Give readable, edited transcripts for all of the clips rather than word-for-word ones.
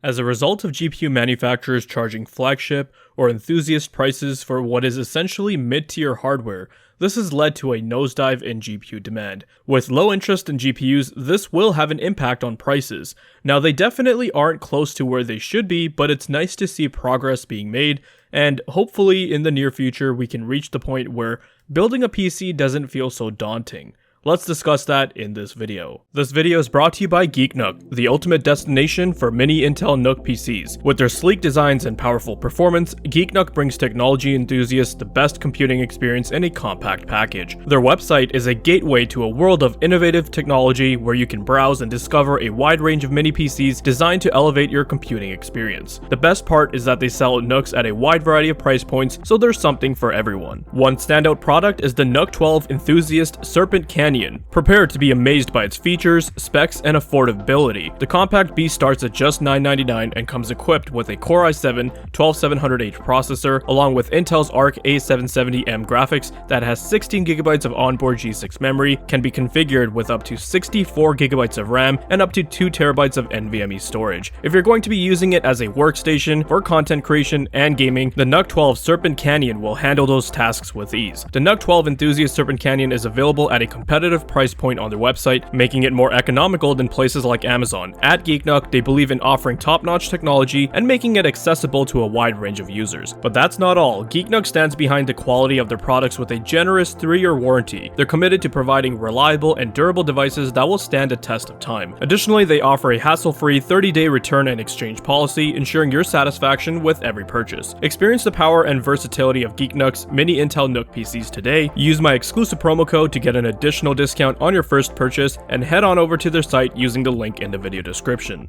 As a result of GPU manufacturers charging flagship or enthusiast prices for what is essentially mid-tier hardware, this has led to a nosedive in GPU demand. With low interest in GPUs, this will have an impact on prices. Now, they definitely aren't close to where they should be, but it's nice to see progress being made, and hopefully in the near future we can reach the point where building a PC doesn't feel so daunting. Let's discuss that in this video. This video is brought to you by GeekNook, the ultimate destination for mini Intel NUC PCs. With their sleek designs and powerful performance, GeekNook brings technology enthusiasts the best computing experience in a compact package. Their website is a gateway to a world of innovative technology where you can browse and discover a wide range of mini PCs designed to elevate your computing experience. The best part is that they sell NUCs at a wide variety of price points, so there's something for everyone. One standout product is the NUC 12 Enthusiast Serpent Canyon. Prepare to be amazed by its features, specs, and affordability. The compact beast starts at just $999 and comes equipped with a Core i7-12700H processor, along with Intel's Arc A770M graphics that has 16GB of onboard G6 memory, can be configured with up to 64GB of RAM, and up to 2TB of NVMe storage. If you're going to be using it as a workstation for content creation and gaming, the NUC 12 Serpent Canyon will handle those tasks with ease. The NUC 12 Enthusiast Serpent Canyon is available at a competitive price point on their website, making it more economical than places like Amazon. At GeekNook, they believe in offering top-notch technology and making it accessible to a wide range of users. But that's not all. GeekNook stands behind the quality of their products with a generous 3-year warranty. They're committed to providing reliable and durable devices that will stand a test of time. Additionally, they offer a hassle-free 30-day return and exchange policy, ensuring your satisfaction with every purchase. Experience the power and versatility of GeekNook's mini Intel NUC PCs today. Use my exclusive promo code to get an additional discount on your first purchase, and head on over to their site using the link in the video description.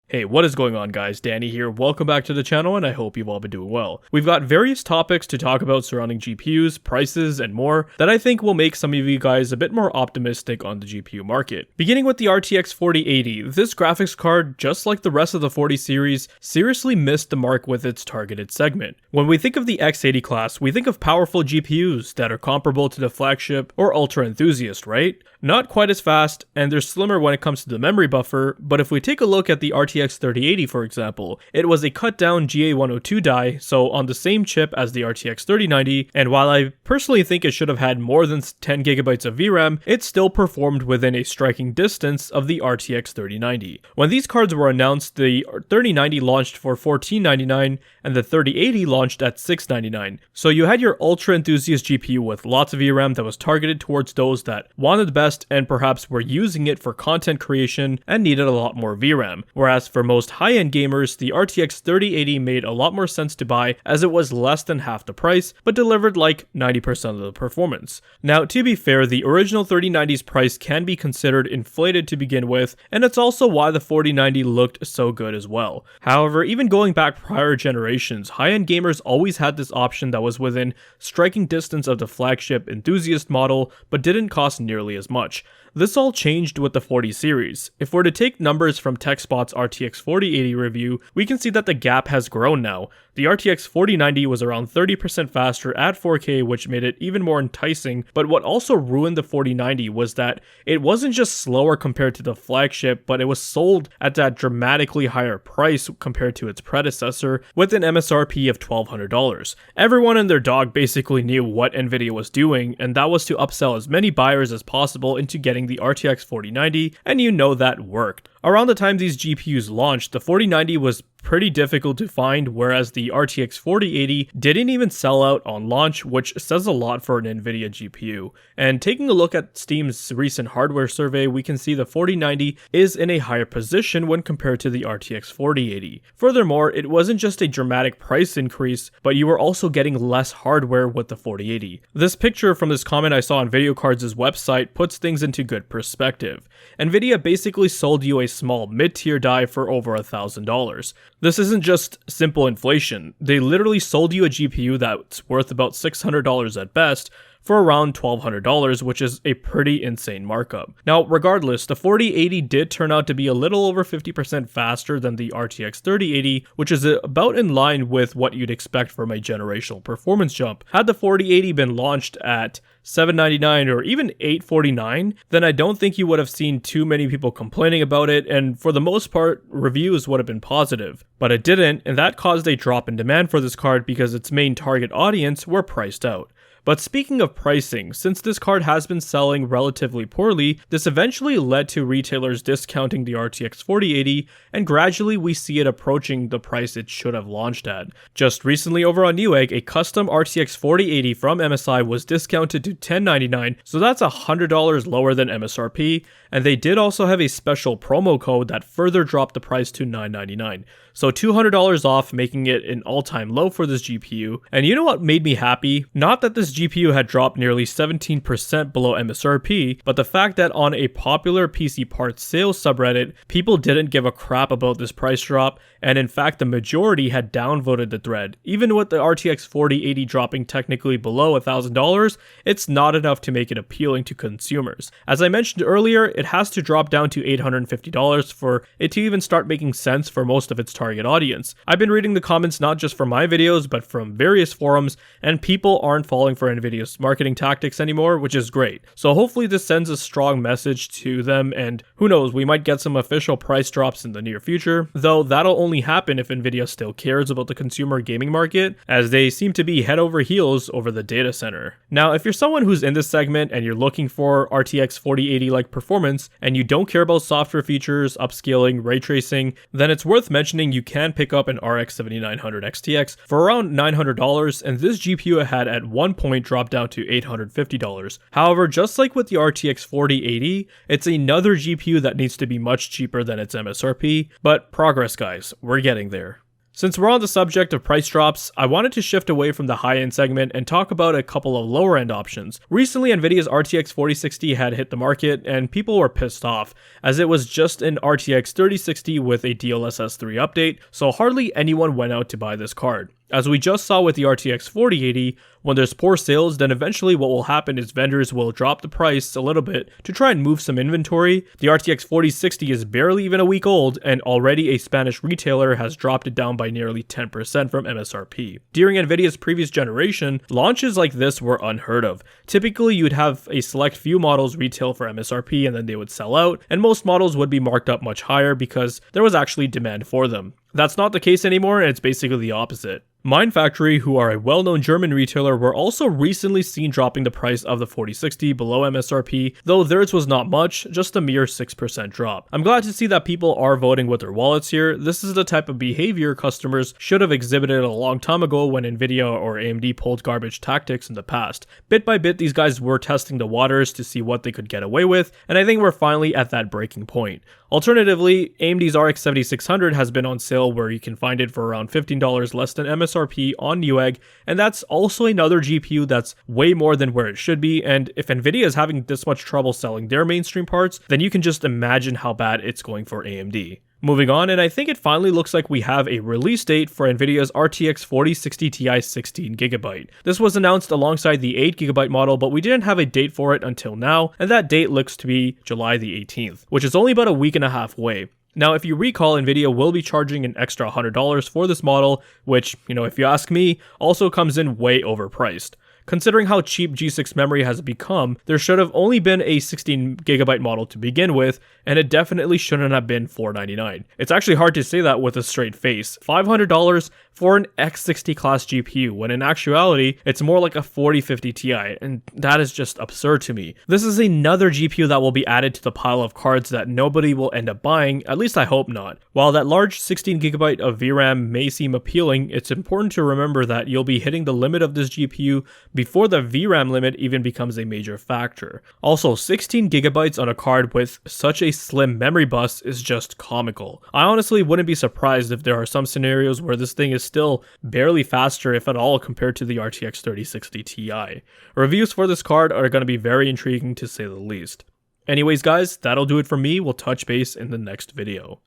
Hey, what is going on, guys? Danny here. Welcome back to the channel, and I hope you've all been doing well. We've got various topics to talk about surrounding GPUs, prices, and more that I think will make some of you guys a bit more optimistic on the GPU market. Beginning with the RTX 4080, this graphics card, just like the rest of the 40 series, seriously missed the mark with its targeted segment. When we think of the X80 class, we think of powerful GPUs that are comparable to the flagship or ultra enthusiast, right? Not quite as fast, and they're slimmer when it comes to the memory buffer, but if we take a look at the RTX 3080, for example, it was a cut-down GA102 die, so on the same chip as the RTX 3090, and while I personally think it should have had more than 10GB of VRAM, it still performed within a striking distance of the RTX 3090. When these cards were announced, the 3090 launched for $1499, and the 3080 launched at $699. So you had your ultra enthusiast GPU with lots of VRAM that was targeted towards those that wanted the best and perhaps were using it for content creation and needed a lot more VRAM, whereas for most high-end gamers, the RTX 3080 made a lot more sense to buy as it was less than half the price, but delivered like 90% of the performance. Now, to be fair, the original 3090's price can be considered inflated to begin with, and it's also why the 4090 looked so good as well. However, even going back prior generations, high-end gamers always had this option that was within striking distance of the flagship enthusiast model, but didn't cost nearly as much. This all changed with the 40 series. If we're to take numbers from TechSpot's RTX 4080 review, we can see that the gap has grown now. The RTX 4090 was around 30% faster at 4K, which made it even more enticing, but what also ruined the 4090 was that it wasn't just slower compared to the flagship, but it was sold at that dramatically higher price compared to its predecessor, with an MSRP of $1,200. Everyone and their dog basically knew what Nvidia was doing, and that was to upsell as many buyers as possible into getting the RTX 4090, and you know that worked. Around the time these GPUs launched, the 4090 was pretty difficult to find, whereas the RTX 4080 didn't even sell out on launch, which says a lot for an Nvidia GPU. And taking a look at Steam's recent hardware survey, we can see the 4090 is in a higher position when compared to the RTX 4080. Furthermore, it wasn't just a dramatic price increase, but you were also getting less hardware with the 4080. This picture from this comment I saw on VideoCards' website puts things into good perspective. Nvidia basically sold you a small mid-tier die for over $1,000. This isn't just simple inflation. They literally sold you a GPU that's worth about $600 at best for around $1,200, which is a pretty insane markup. Now, regardless, the 4080 did turn out to be a little over 50% faster than the RTX 3080, which is about in line with what you'd expect from a generational performance jump. Had the 4080 been launched at $799 or even $849, then I don't think you would have seen too many people complaining about it, and for the most part, reviews would have been positive. But it didn't, and that caused a drop in demand for this card because its main target audience were priced out. But speaking of pricing, since this card has been selling relatively poorly, this eventually led to retailers discounting the RTX 4080, and gradually we see it approaching the price it should have launched at. Just recently over on Newegg, a custom RTX 4080 from MSI was discounted to $1099, so that's $100 lower than MSRP, and they did also have a special promo code that further dropped the price to $999. So $200 off, making it an all-time low for this GPU. And you know what made me happy? Not that this GPU had dropped nearly 17% below MSRP, but the fact that on a popular PC parts sales subreddit, people didn't give a crap about this price drop, and in fact the majority had downvoted the thread. Even with the RTX 4080 dropping technically below $1,000, it's not enough to make it appealing to consumers. As I mentioned earlier, it has to drop down to $850 for it to even start making sense for most of its target audience. I've been reading the comments not just from my videos, but from various forums, and people aren't falling for Nvidia's marketing tactics anymore, which is great. So hopefully this sends a strong message to them, and who knows, we might get some official price drops in the near future, though that'll only happen if Nvidia still cares about the consumer gaming market, as they seem to be head over heels over the data center. Now, if you're someone who's in this segment and you're looking for RTX 4080 like performance, and you don't care about software features, upscaling, ray tracing, then it's worth mentioning you can pick up an RX 7900 XTX for around $900, and this GPU had at one point dropped down to $850. However, just like with the RTX 4080, it's another GPU that needs to be much cheaper than its MSRP, but progress guys, we're getting there. Since we're on the subject of price drops, I wanted to shift away from the high-end segment and talk about a couple of lower-end options. Recently, Nvidia's RTX 4060 had hit the market, and people were pissed off, as it was just an RTX 3060 with a DLSS 3 update, so hardly anyone went out to buy this card. As we just saw with the RTX 4080, when there's poor sales, then eventually what will happen is vendors will drop the price a little bit to try and move some inventory. The RTX 4060 is barely even a week old, and already a Spanish retailer has dropped it down by nearly 10% from MSRP. During Nvidia's previous generation, launches like this were unheard of. Typically, you'd have a select few models retail for MSRP and then they would sell out, and most models would be marked up much higher because there was actually demand for them. That's not the case anymore, and it's basically the opposite. Mindfactory, who are a well-known German retailer, were also recently seen dropping the price of the 4060 below MSRP, though theirs was not much, just a mere 6% drop. I'm glad to see that people are voting with their wallets here. This is the type of behavior customers should have exhibited a long time ago when Nvidia or AMD pulled garbage tactics in the past. Bit by bit, these guys were testing the waters to see what they could get away with, and I think we're finally at that breaking point. Alternatively, AMD's RX 7600 has been on sale where you can find it for around $15 less than MSRP on Newegg, and that's also another GPU that's way more than where it should be, and if Nvidia is having this much trouble selling their mainstream parts, then you can just imagine how bad it's going for AMD. Moving on, and I think it finally looks like we have a release date for Nvidia's RTX 4060 Ti 16GB. This was announced alongside the 8GB model, but we didn't have a date for it until now, and that date looks to be July the 18th, which is only about a week and a half away. Now, if you recall, Nvidia will be charging an extra $100 for this model, which, if you ask me, also comes in way overpriced. Considering how cheap G6 memory has become, there should have only been a 16GB model to begin with, and it definitely shouldn't have been $499. It's actually hard to say that with a straight face. $500 for an X60 class GPU, when in actuality, it's more like a 4050 Ti, and that is just absurd to me. This is another GPU that will be added to the pile of cards that nobody will end up buying, at least I hope not. While that large 16GB of VRAM may seem appealing, it's important to remember that you'll be hitting the limit of this GPU before the VRAM limit even becomes a major factor. Also, 16GB on a card with such a slim memory bus is just comical. I honestly wouldn't be surprised if there are some scenarios where this thing is still barely faster, if at all, compared to the RTX 3060 Ti. Reviews for this card are going to be very intriguing to say the least. Anyways guys, that'll do it for me. We'll touch base in the next video.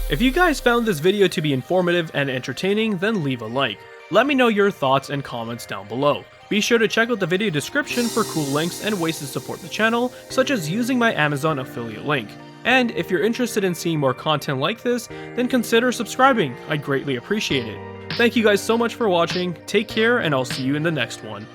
If you guys found this video to be informative and entertaining, then leave a like. Let me know your thoughts and comments down below. Be sure to check out the video description for cool links and ways to support the channel, such as using my Amazon affiliate link. And if you're interested in seeing more content like this, then consider subscribing, I'd greatly appreciate it. Thank you guys so much for watching, take care, and I'll see you in the next one.